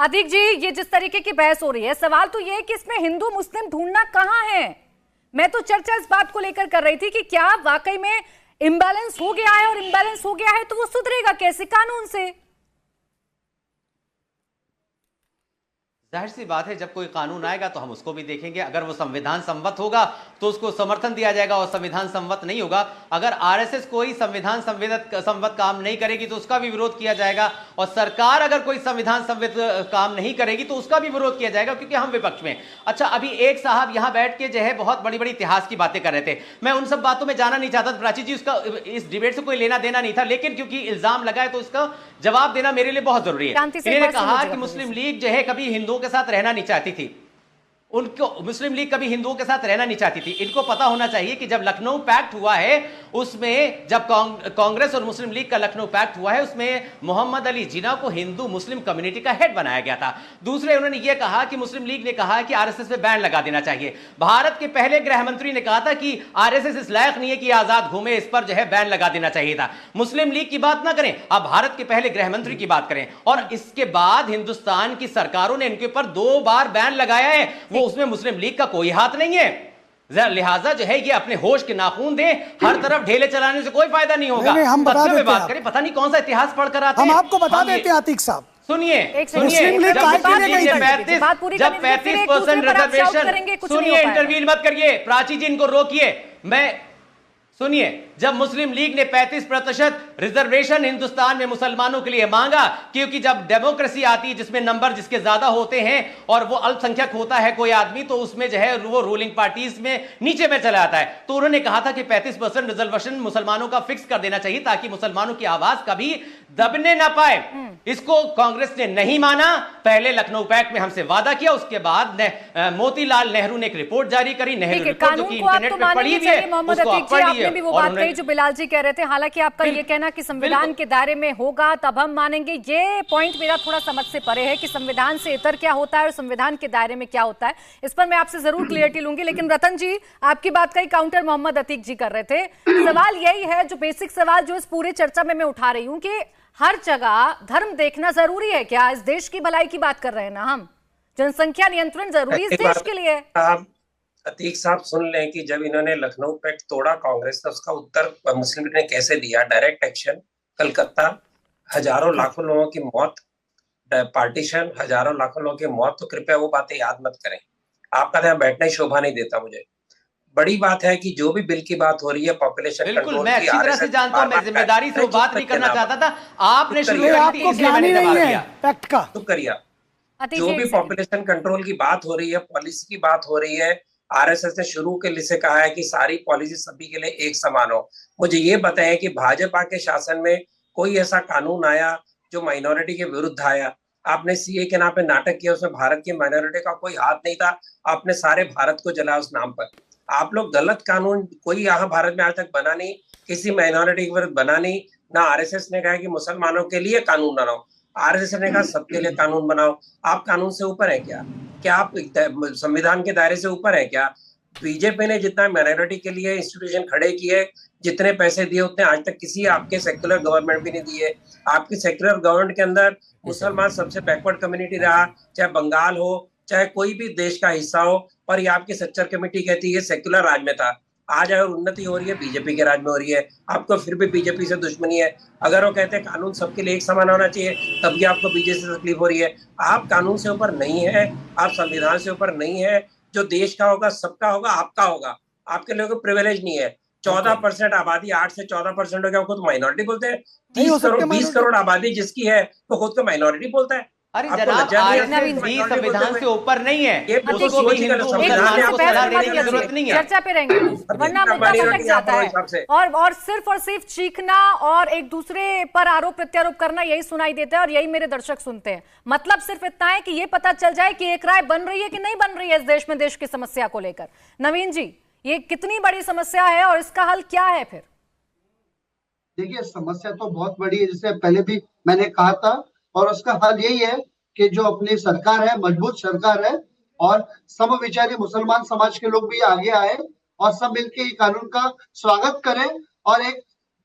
अतीक जी, ये जिस तरीके की बहस हो रही है, सवाल तो ये है कि इसमें हिंदू मुस्लिम ढूंढना कहाँ है। मैं तो चर्चा इस बात को लेकर कर रही थी कि क्या वाकई में इम्बैलेंस हो गया है, और इम्बैलेंस हो गया है तो वो सुधरेगा कैसे? कानून से। जाहिर सी बात है, जब कोई कानून आएगा तो हम उसको भी देखेंगे। अगर वो संविधान सम्मत होगा तो उसको समर्थन दिया जाएगा, और संविधान सम्मत नहीं होगा, अगर आरएसएस कोई संविधान सम्मत काम नहीं करेगी तो उसका भी विरोध किया जाएगा, और सरकार अगर कोई संविधान सम्मत काम नहीं करेगी तो उसका भी विरोध किया जाएगा, क्योंकि हम विपक्ष में। अच्छा, अभी एक साहब यहां बैठ के जो है बहुत बड़ी बड़ी इतिहास की बातें कर रहे थे। मैं उन सब बातों में जाना नहीं चाहता, प्राची जी, उसका इस डिबेट से कोई लेना देना नहीं था, लेकिन क्योंकि इल्जाम लगा है तो उसका जवाब देना मेरे लिए बहुत जरूरी है। इन्होंने कहा कि मुस्लिम लीग जो है कभी हिंदुओं के साथ रहना नहीं चाहती थी। उनको मुस्लिम लीग कभी हिंदुओं के साथ रहना नहीं चाहती थी। इनको पता होना चाहिए कि जब लखनऊ पैक्ट हुआ है, उसमें जब कांग्रेस और मुस्लिम लीग का लखनऊ पैक्ट हुआ है, उसमें मोहम्मद अली जिन्ना को हिंदू मुस्लिम कम्युनिटी का हेड बनाया गया था। दूसरे, उन्होंने यह कहा कि मुस्लिम लीग ने कहा कि आरएसएस पे बैन लगा देना चाहिए। भारत के पहले गृह मंत्री ने कहा था कि आरएसएस इस लायक नहीं है कि आजाद घूमे, इस पर जो है बैन लगा देना चाहिए था। मुस्लिम लीग की बात ना करें, अब भारत के पहले गृह मंत्री की बात करें। और इसके बाद हिंदुस्तान की सरकारों ने इनके ऊपर 2 बार बैन लगाया है, वो उसमें मुस्लिम लीग का कोई हाथ नहीं है। लिहाजा जो है ये अपने होश के नाखून दें, हर तरफ ढेले चलाने से कोई फायदा नहीं होगा। हम बता देते बात करें, पता नहीं कौन सा इतिहास पढ़कर आते हैं। हम आपको बता देते हैं अतीक साहब, सुनिए, जब 35% रिजर्वेशन, सुनिए, इंटरव्यू मत करिए, प्राची जी इनको रोकिए। मैं सुनिए, जब मुस्लिम लीग ने 35% रिजर्वेशन हिंदुस्तान में मुसलमानों के लिए मांगा, क्योंकि जब डेमोक्रेसी आती है जिसमें नंबर जिसके ज्यादा होते हैं और वो अल्पसंख्यक होता है कोई आदमी, तो उसमें जो है वो रूलिंग पार्टीज में नीचे में चला जाता है। तो उन्होंने कहा था कि 35% रिजर्वेशन मुसलमानों का फिक्स कर देना चाहिए, ताकि मुसलमानों की आवाज कभी दबने ना पाए। इसको कांग्रेस ने नहीं माना। पहले लखनऊ पैक्ट में हमसे वादा किया, उसके बाद मोतीलाल नेहरू ने एक रिपोर्ट जारी करी, नेहरू रिपोर्ट, जो कि इंटरनेट पे पढ़ी हुई है, उसको आप पढ़िए। भी वो बात कही जो बिलाल जी कह रहे थे, हालांकि आपका ये कहना कि संविधान के दायरे में होगा तब हम मानेंगे, ये पॉइंट मेरा थोड़ा समझ से परे है कि संविधान से इतर क्या होता है और संविधान के दायरे में क्या होता है। इस पर मैं आपसे जरूर क्लियरिटी लूंगी। लेकिन रतन जी, आपकी बात का ही काउंटर मोहम्मद अतीक जी कर रहे थे। सवाल यही है, जो बेसिक सवाल जो इस पूरे चर्चा में मैं उठा रही हूँ, कि हर जगह धर्म देखना जरूरी है क्या? इस देश की भलाई की बात कर रहे हैं ना हम, जनसंख्या नियंत्रण जरूरी इस देश के लिए। अतीक साहब सुन लें कि जब इन्होंने लखनऊ पैक्ट तोड़ा कांग्रेस ने, उसका उत्तर मुस्लिम लीग ने कैसे दिया। डायरेक्ट एक्शन, कलकत्ता, हजारों लाखों लोगों की मौत, पार्टीशन, हजारों लाखों लोगों की मौत। तो कृपया वो बातें याद मत करें, आपका यहाँ बैठना ही शोभा नहीं देता मुझे। बड़ी बात है कि जो भी बिल की बात हो रही है पॉपुलेशन कंट्रोल की, मैं अच्छी तरह से जानता हूं, मैं जिम्मेदारी से बात नहीं करना चाहता था, आपने शुरू कर दी इसलिए मैंने जवाब दिया। पैक्ट का तो करिए, जो भी पॉपुलेशन कंट्रोल की बात हो रही है, पॉलिसी की बात हो रही है, आरएसएस ने शुरू के लिए से कहा है कि सारी पॉलिसी सभी के लिए एक समान हो। मुझे ये बताएं कि भाजपा के शासन में कोई ऐसा कानून आया जो माइनॉरिटी के विरुद्ध आया? आपने सीए के नाम पे नाटक किया, उसमें भारत की माइनॉरिटी का कोई हाथ नहीं था, आपने सारे भारत को जलाया उस नाम पर। आप लोग गलत कानून कोई यहाँ भारत में आज तक बना नहीं, किसी माइनॉरिटी के विरुद्ध बना नहीं। ना आरएसएस ने कहा कि मुसलमानों के लिए कानून बनाओ, आरएसएस ने कहा सबके लिए कानून बनाओ। आप कानून से ऊपर है क्या? क्या आप संविधान के दायरे से ऊपर है क्या? बीजेपी ने जितना माइनॉरिटी के लिए इंस्टीट्यूशन खड़े किए, जितने पैसे दिए, उतने आज तक किसी आपके सेक्युलर गवर्नमेंट भी नहीं दिए। आपकी सेक्युलर गवर्नमेंट के अंदर मुसलमान सबसे बैकवर्ड कम्युनिटी रहा, चाहे बंगाल हो, चाहे कोई भी देश का हिस्सा हो। और ये आपकी सच्चर कमेटी कहती है सेक्युलर राज में था। आज अगर उन्नति हो रही है बीजेपी के राज में हो रही है, आपको फिर भी बीजेपी से दुश्मनी है। अगर वो कहते हैं कानून सबके लिए एक समान होना चाहिए, तब भी आपको बीजेपी से तकलीफ हो रही है। आप कानून से ऊपर नहीं है, आप संविधान से ऊपर नहीं है। जो देश का होगा सबका होगा, आपका होगा, आपके लोगों को प्रिविलेज नहीं है। 14% आबादी 8 से 14% हो गया, खुद माइनॉरिटी बोलते हैं। 20 करोड़ आबादी जिसकी है वो खुद को माइनॉरिटी बोलता है। अरे जनाब, आरएसएस भी संविधान से ऊपर नहीं है, उसको भी हिंदू मुसलमान को सलाह देने की जरूरत नहीं है। चर्चा पे रहेंगे, वरना मुद्दा भटक जाता है। और सिर्फ चीखना और एक दूसरे पर आरोप प्रत्यारोप करना, यही सुनाई देता है और यही मेरे दर्शक सुनते हैं। मतलब सिर्फ इतना है कि ये पता चल जाए कि एक राय बन रही है कि नहीं बन रही है इस देश में, देश की समस्या को लेकर। नवीन जी, ये कितनी बड़ी समस्या है और इसका हल क्या है फिर? देखिए, समस्या तो बहुत बड़ी है, जैसे पहले भी मैंने कहा था, और उसका हल यही है कि जो अपनी सरकार है, मजबूत सरकार है, और समविचारी मुसलमान समाज के लोग भी आगे आए और सब मिलकर कानून का स्वागत करें और एक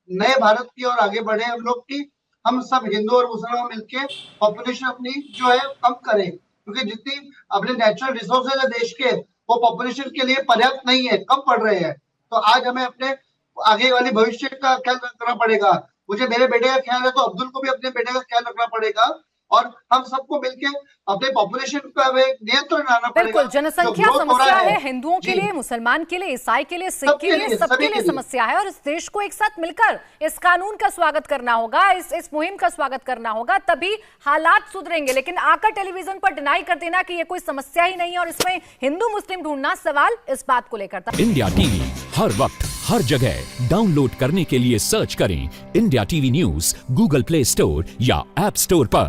नए भारत की ओर आगे बढ़े हम लोग की। हम सब हिंदू और मुसलमान मिलके पॉपुलेशन अपनी जो है कम करें, क्योंकि जितनी अपने नेचुरल रिसोर्सेज है देश के वो पॉपुलेशन के लिए पर्याप्त नहीं है, कम पड़ रहे हैं। तो आज हमें अपने आगे वाले भविष्य का ख्याल रखना पड़ेगा। मुझे मेरे बेटे का ख्याल है तो अब्दुल को भी अपने बेटे का ख्याल रखना पड़ेगा, और हम सबको मिलके अपने पॉपुलेशन का नियंत्रण लाना पड़ेगा। बिल्कुल, जनसंख्या समस्या है हिंदुओं के लिए, मुसलमान के लिए, ईसाई के लिए, सिख के लिए, सबके लिए समस्या है। और इस देश को एक साथ मिलकर इस कानून का स्वागत करना होगा, इस मुहिम का स्वागत करना होगा, तभी हालात सुधरेंगे। लेकिन आकर टेलीविजन पर डिनाई कर देना कि ये कोई समस्या ही नहीं है और इसमें हिंदू मुस्लिम ढूंढना, सवाल इस बात को लेकर था। इंडिया टीवी हर वक्त हर जगह डाउनलोड करने के लिए सर्च करें India TV news Google play store या ऐप स्टोर पर।